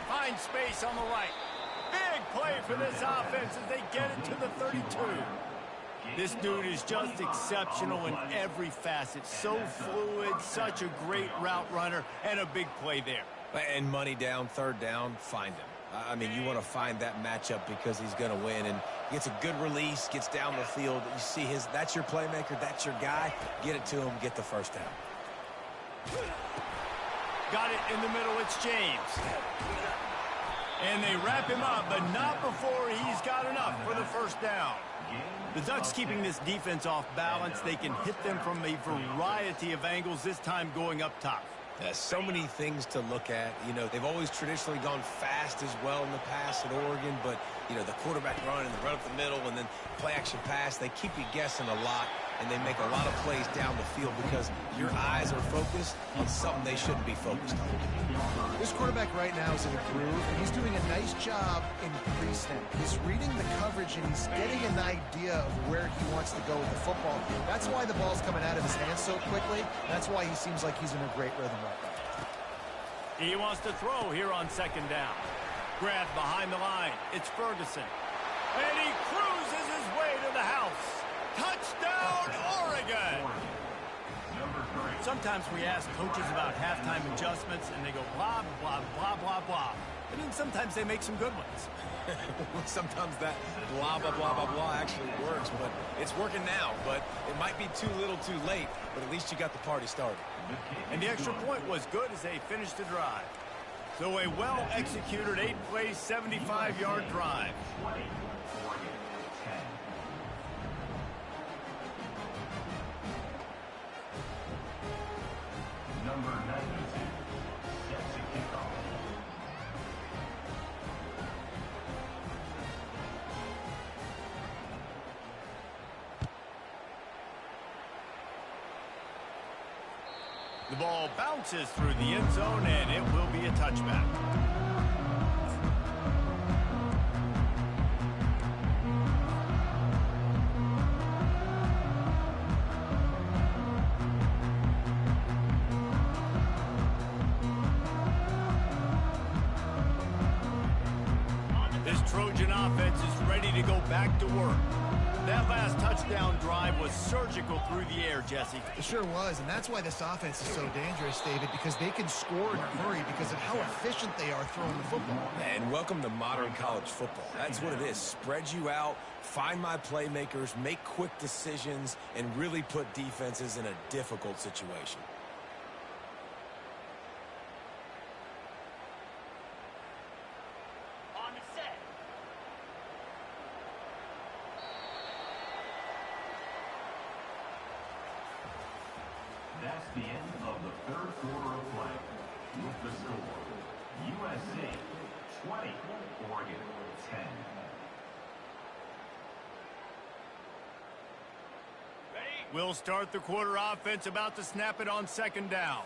Finds space on the right. Big play for this offense as they get it to the 32. This dude is just exceptional in every facet. So fluid, such a great route runner, and a big play there. And money down, 3rd down, find him. I mean, you want to find that matchup because he's going to win. And gets a good release, gets down the field. You see that's your playmaker, that's your guy. Get it to him, get the first down. Got it in the middle, it's James. And they wrap him up, but not before he's got enough for the first down. The Ducks keeping this defense off balance. They can hit them from a variety of angles, this time going up top. So many things to look at. You know, they've always traditionally gone fast as well in the past at Oregon, but, you know, the quarterback run and the run up the middle and then play action pass, they keep you guessing a lot. and they make a lot of plays down the field because your eyes are focused on something they shouldn't be focused on. This quarterback right now is in a groove, and he's doing a nice job in pre-snap. He's reading the coverage, and he's getting an idea of where he wants to go with the football. That's why the ball's coming out of his hands so quickly. That's why he seems like he's in a great rhythm right now. He wants to throw here on second down. Grabbed behind the line. It's Ferguson. And he cruises his way to the house. Touchdown, Oregon! Sometimes we ask coaches about halftime adjustments, and they go blah, blah, blah, blah, blah. And then sometimes they make some good ones. Sometimes that blah, blah, blah, blah, blah actually works, but it's working now. But it might be too little too late, but at least you got the party started. And the extra point was good as they finished the drive. So a well-executed 8-play, 75-yard drive. Number 92 sets a kickoff. The ball bounces through the end zone, and it will be a touchback. This Trojan offense is ready to go back to work. That last touchdown drive was surgical through the air, Jesse. It sure was, and that's why this offense is so dangerous, David, because they can score in a hurry because of how efficient they are throwing the football. And welcome to modern college football. That's what it is. Spread you out, find my playmakers, make quick decisions, and really put defenses in a difficult situation. That's the end of the third quarter of play. With the score, USC 20, Oregon 10. We'll start the quarter offense, about to snap it on second down.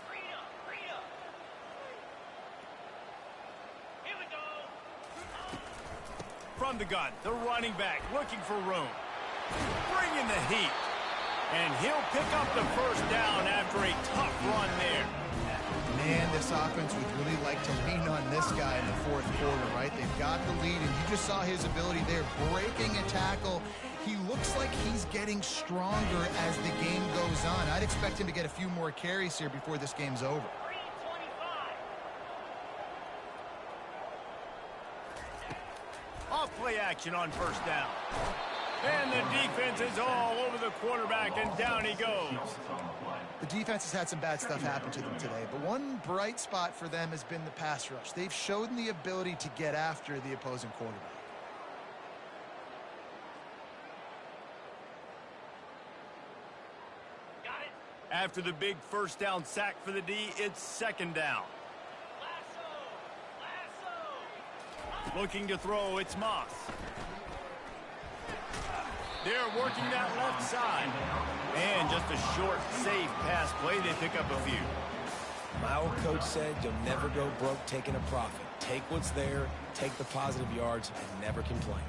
Here we go. From the gun, the running back looking for room. Bringing the heat. And he'll pick up the first down after a tough run there. Man, this offense would really like to lean on this guy in the fourth quarter, right? They've got the lead, and you just saw his ability there, breaking a tackle. He looks like he's getting stronger as the game goes on. I'd expect him to get a few more carries here before this game's over. Off play action on first down. And the defense is all over the quarterback, and down he goes. The defense has had some bad stuff happen to them today, but one bright spot for them has been the pass rush. They've shown the ability to get after the opposing quarterback. Got it. After the big first down sack for the D, it's second down. Lasso. Looking to throw, it's Moss. They're working that left side. And just a short, safe pass play. They pick up a few. My old coach said you'll never go broke taking a profit. Take what's there, take the positive yards, and never complain.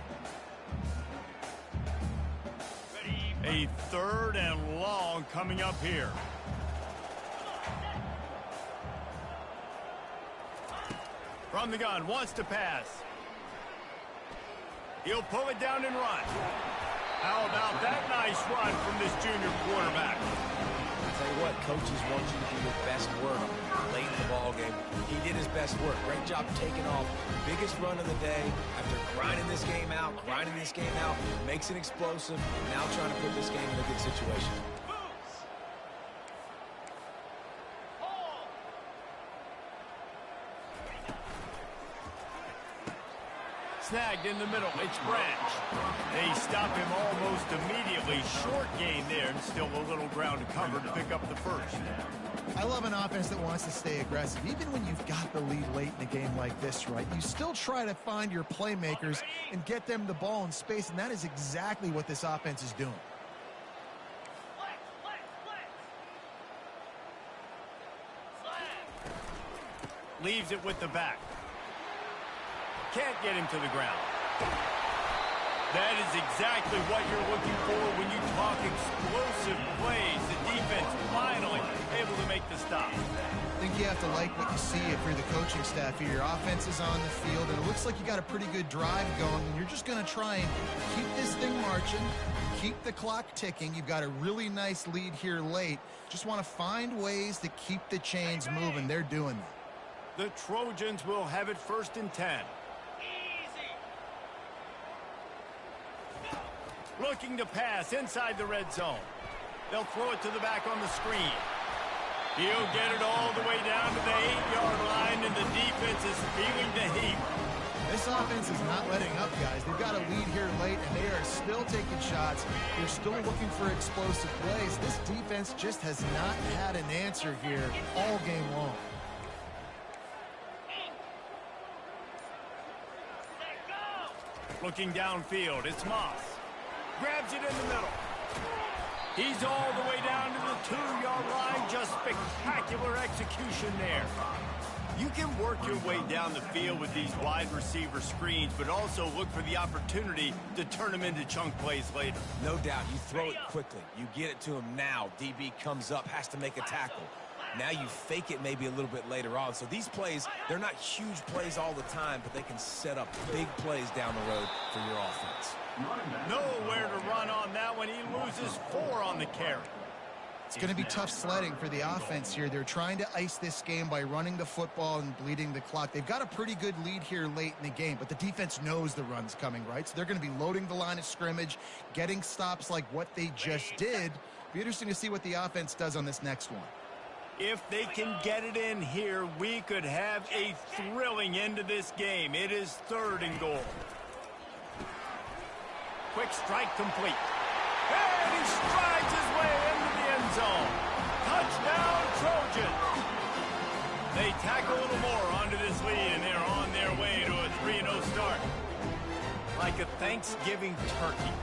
A third and long coming up here. From the gun, wants to pass. He'll pull it down and run. How about that nice run from this junior quarterback? I'll tell you what, coaches want you to do your best work late in the ball game. He did his best work. Great job taking off. Biggest run of the day after grinding this game out, makes it explosive. Now trying to put this game in a good situation. Snagged in the middle. It's Branch. They stop him almost immediately. Short gain there, and still a little ground to cover to pick up the first. I love an offense that wants to stay aggressive. Even when you've got the lead late in a game like this, right, you still try to find your playmakers and get them the ball in space, and that is exactly what this offense is doing. leaves it with the back. Can't get him to the ground. That is exactly what you're looking for when you talk explosive plays. The defense finally able to make the stop. I think you have to like what you see if you're the coaching staff here. Your offense is on the field, and it looks like you got a pretty good drive going, and you're just going to try and keep this thing marching, keep the clock ticking. You've got a really nice lead here late. Just want to find ways to keep the chains moving. They're doing that. The Trojans will have it 1st and 10. Looking to pass inside the red zone. They'll throw it to the back on the screen. He'll get it all the way down to the 8-yard line, and the defense is feeling the heat. This offense is not letting up, guys. They've got a lead here late, and they are still taking shots. They're still looking for explosive plays. This defense just has not had an answer here all game long. Looking downfield, it's Moss. Grabs it in the middle. He's all the way down to the 2-yard line. Just spectacular execution there. You can work your way down the field with these wide receiver screens, but also look for the opportunity to turn them into chunk plays later. No doubt. You throw it quickly. You get it to him now. DB comes up, has to make a tackle. Now you fake it maybe a little bit later on. So these plays, they're not huge plays all the time, but they can set up big plays down the road for your offense. Nowhere to run on that one. He loses 4 on the carry. It's going to be tough sledding for the offense here. They're trying to ice this game by running the football and bleeding the clock. They've got a pretty good lead here late in the game, but the defense knows the run's coming, right? So they're going to be loading the line of scrimmage, getting stops like what they just did. Be interesting to see what the offense does on this next one. If they can get it in here, we could have a thrilling end to this game. It is 3rd and goal. Quick strike complete. And he strides his way into the end zone. Touchdown, Trojan. They tack a little more onto this lead, and they're on their way to a 3-0 start. Like a Thanksgiving turkey,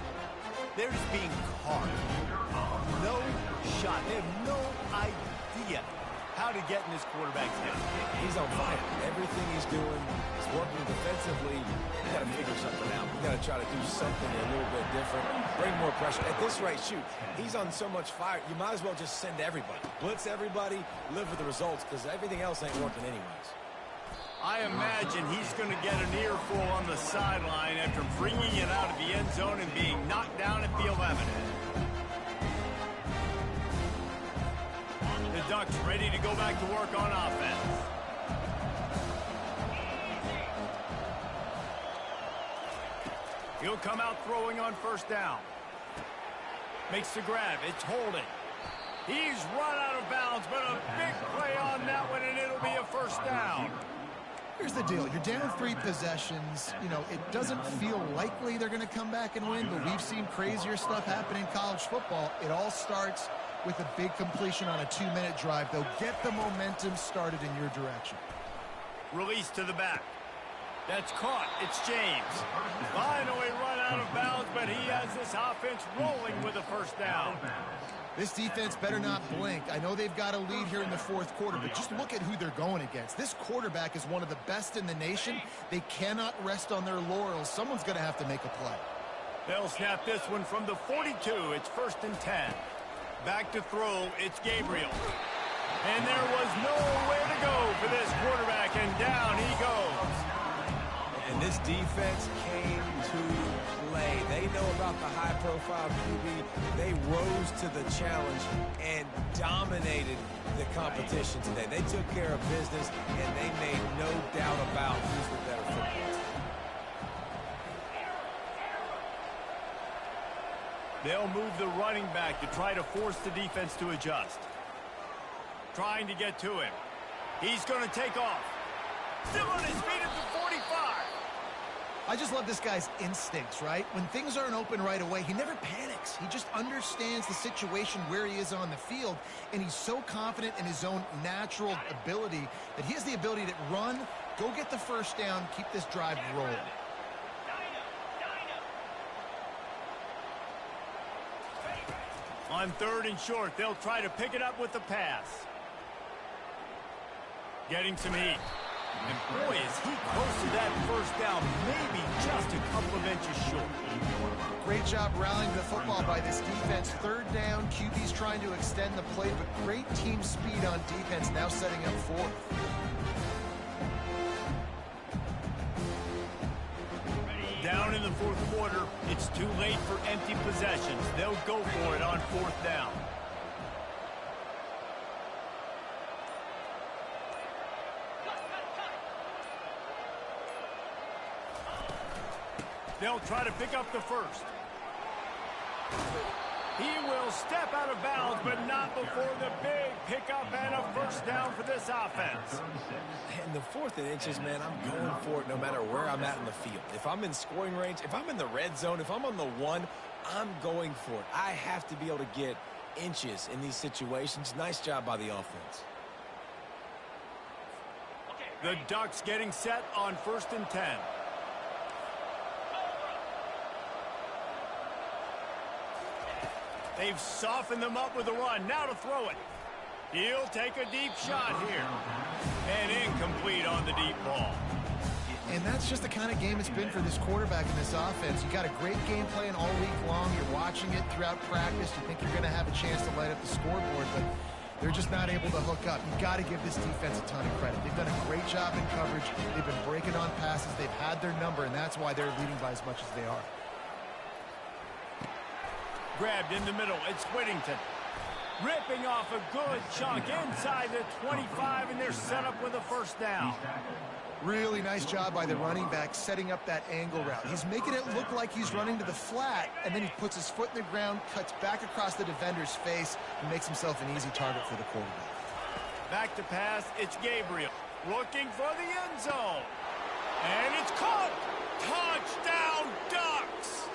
they're just being carved. No shot. They have no idea how to get in this quarterback's head. He's on fire. Everything he's doing is working defensively. You got to figure something out. You got to try to do something a little bit different. Bring more pressure. At this rate, shoot, he's on so much fire, you might as well just send everybody. Blitz everybody, live with the results, because everything else ain't working anyways. I imagine he's going to get an earful on the sideline after bringing it out of the end zone and being knocked down at the 11. The Ducks ready to go back to work on offense. He'll come out throwing on 1st down. Makes the grab. It's holding. He's run out of bounds, but a big play on that one, and it'll be a 1st down. Here's the deal. You're down 3 possessions. You know, it doesn't feel likely they're going to come back and win, but we've seen crazier stuff happen in college football. It all starts with a big completion on a 2-minute drive. They'll get the momentum started in your direction. Release to the back. That's caught. It's James. Finally run out of bounds, but he has this offense rolling with a 1st down. This defense better not blink. I know they've got a lead here in the 4th quarter, but just look at who they're going against. This quarterback is one of the best in the nation. They cannot rest on their laurels. Someone's going to have to make a play. They'll snap this one from the 42. It's 1st and 10. Back to throw. It's Gabriel. And there was nowhere to go for this quarterback, and down he goes. And this defense came to play. They know about the high-profile QB. They rose to the challenge and dominated the competition today. They took care of business, and they made no doubt about who's the better football team. They'll move the running back to try to force the defense to adjust. Trying to get to him. He's going to take off. Still on his feet at the 45. I just love this guy's instincts, right? When things aren't open right away, he never panics. He just understands the situation where he is on the field, and he's so confident in his own natural ability that he has the ability to run, go get the 1st down, keep this drive rolling. On 3rd and short, they'll try to pick it up with the pass. Getting some heat. And boy, is he close to that first down, maybe just a couple of inches short. Great job rallying the football by this defense. Third down, QB's trying to extend the play, but great team speed on defense, now setting up fourth. Down in the fourth quarter, it's too late for empty possessions. They'll go for it on fourth down. They'll try to pick up the first. He will step out of bounds, but not before the big pickup and a first down for this offense. In the 4th and inches, man, I'm going for it no matter where I'm at in the field. If I'm in scoring range, if I'm in the red zone, if I'm on the 1, I'm going for it. I have to be able to get inches in these situations. Nice job by the offense. The Ducks getting set on 1st and 10. They've softened them up with a run. Now to throw it. He'll take a deep shot here. And incomplete on the deep ball. And that's just the kind of game it's been for this quarterback in this offense. You got a great game plan all week long. You're watching it throughout practice. You think you're going to have a chance to light up the scoreboard, but they're just not able to hook up. You've got to give this defense a ton of credit. They've done a great job in coverage. They've been breaking on passes. They've had their number, and that's why they're leading by as much as they are. Grabbed in the middle. It's Whittington. Ripping off a good chunk inside the 25, and they're set up with a first down. Really nice job by the running back setting up that angle route. He's making it look like he's running to the flat, and then he puts his foot in the ground, cuts back across the defender's face, and makes himself an easy target for the quarterback. Back to pass, it's Gabriel. Looking for the end zone. And it's caught. Touchdown, Ducks.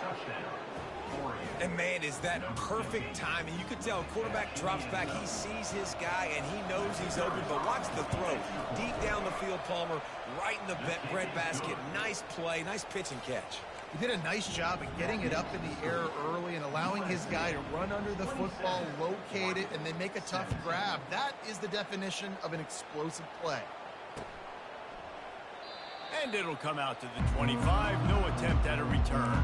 And, man, is that perfect timing. You could tell quarterback drops back. He sees his guy, and he knows he's open. But watch the throw. Deep down the field, Palmer, right in the bread basket. Nice play, nice pitch and catch. He did a nice job of getting it up in the air early and allowing his guy to run under the football, locate it, and then make a tough grab. That is the definition of an explosive play. And it'll come out to the 25. No attempt at a return.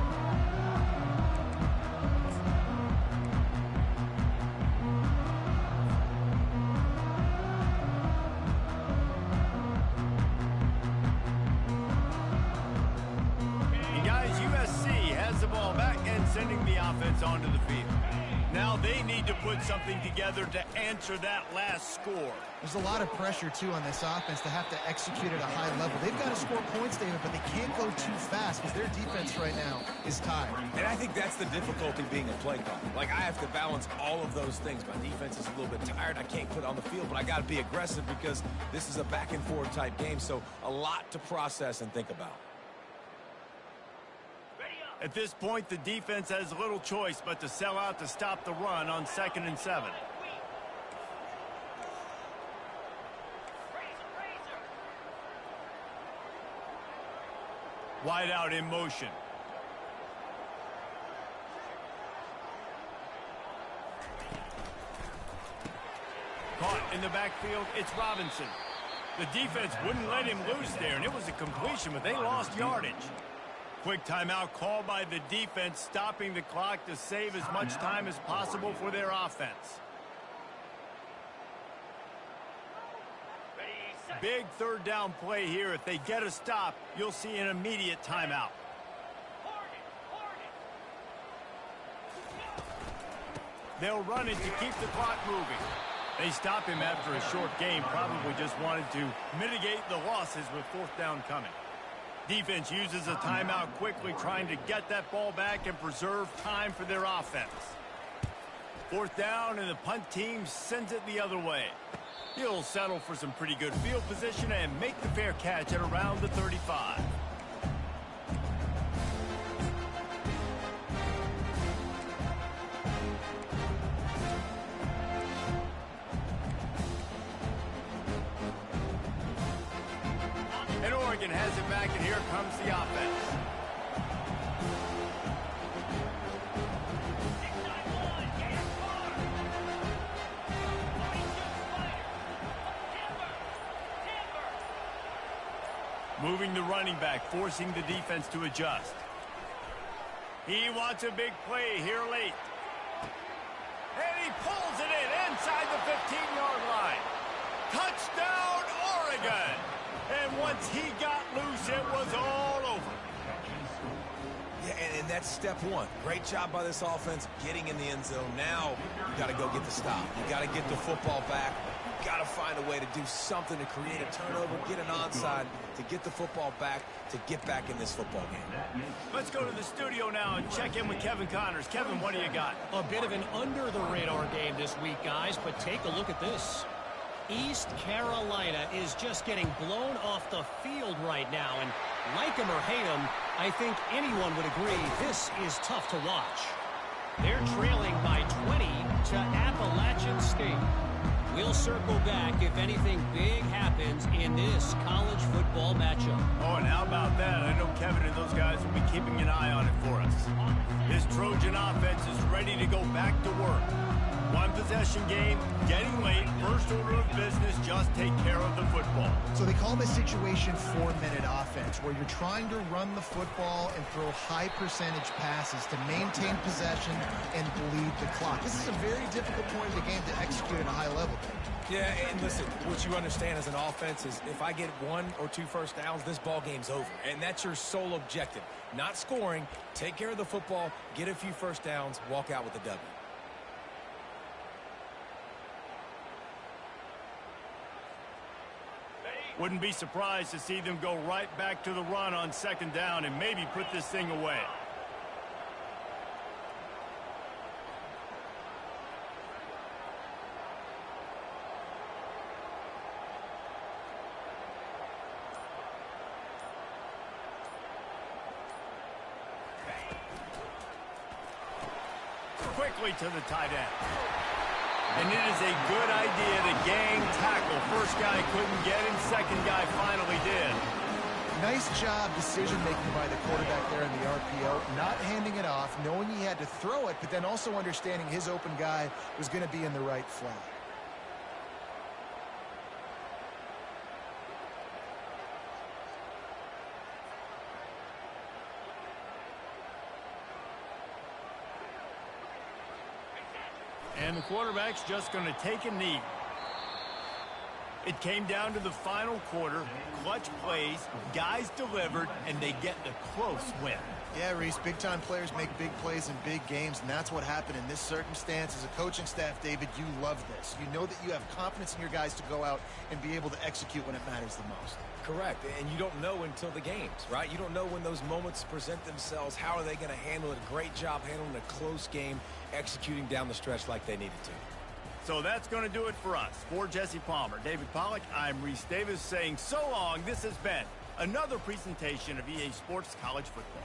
Sending the offense onto the field. Now they need to put something together to answer that last score. There's a lot of pressure, too, on this offense to have to execute at a high level. They've got to score points, David, but they can't go too fast because their defense right now is tired. And I think that's the difficulty being a play caller. Like, I have to balance all of those things. My defense is a little bit tired. I can't put it on the field, but I got to be aggressive because this is a back-and-forth type game, so a lot to process and think about. At this point, the defense has little choice but to sell out to stop the run on 2nd and 7. Wide out in motion. Caught in the backfield, it's Robinson. The defense wouldn't let him loose there, and it was a completion, but they lost yardage. Quick timeout called by the defense, stopping the clock to save as much time as possible for their offense. Big 3rd down play here. If they get a stop, you'll see an immediate timeout. They'll run it to keep the clock moving. They stop him after a short game, probably just wanted to mitigate the losses with 4th down coming. Defense uses a timeout quickly, trying to get that ball back and preserve time for their offense. 4th down, and the punt team sends it the other way. He'll settle for some pretty good field position and make the fair catch at around the 35. And Oregon has it back, and here comes the offense. moving the running back, forcing the defense to adjust. He wants a big play here late. And he pulls it in inside the 15-yard line. Touchdown, Oregon! And once he got loose, it was all over. Yeah, and that's step one. Great job by this offense getting in the end zone. Now you got to go get the stop. You got to get the football back. You got to find a way to do something to create a turnover, get an onside, to get the football back, to get back in this football game. Let's go to the studio now and check in with Kevin Connors. Kevin, what do you got? A bit of an under-the-radar game this week, guys, but take a look at this. East Carolina is just getting blown off the field right now, and like him or hate him, I think anyone would agree this is tough to watch. They're trailing by 20 to Appalachian State. We'll circle back if anything big happens in this college football matchup. Oh, and how about that? I know Kevin and those guys will be keeping an eye on it for us. This Trojan offense is ready to go back to work. One possession game, getting late, first order of business, just take care of the football. So they call this situation 4-minute offense, where you're trying to run the football and throw high percentage passes to maintain possession and bleed the clock. This is a very difficult point of the game to execute at a high level. Yeah, and listen, what you understand as an offense is if I get 1 or 2 first downs, this ball game's over. And that's your sole objective. Not scoring, take care of the football, get a few first downs, walk out with a W. Wouldn't be surprised to see them go right back to the run on second down and maybe put this thing away. Quickly to the tight end. And it is a good idea to gang tackle. First guy couldn't get him, second guy finally did. Nice job decision-making by the quarterback there in the RPO, not handing it off, knowing he had to throw it, but then also understanding his open guy was going to be in the right flat. And the quarterback's just going to take a knee. It came down to the final quarter. Clutch plays, guys delivered, and they get the close win. Yeah, Reese, big-time players make big plays in big games, and that's what happened in this circumstance. As a coaching staff, David, you love this. You know that you have confidence in your guys to go out and be able to execute when it matters the most. Correct, and you don't know until the games, right? You don't know when those moments present themselves. How are they going to handle it? Great job handling a close game, executing down the stretch like they needed to. So that's going to do it for us. For Jesse Palmer, David Pollack, I'm Reese Davis saying so long. This has been another presentation of EA Sports College Football.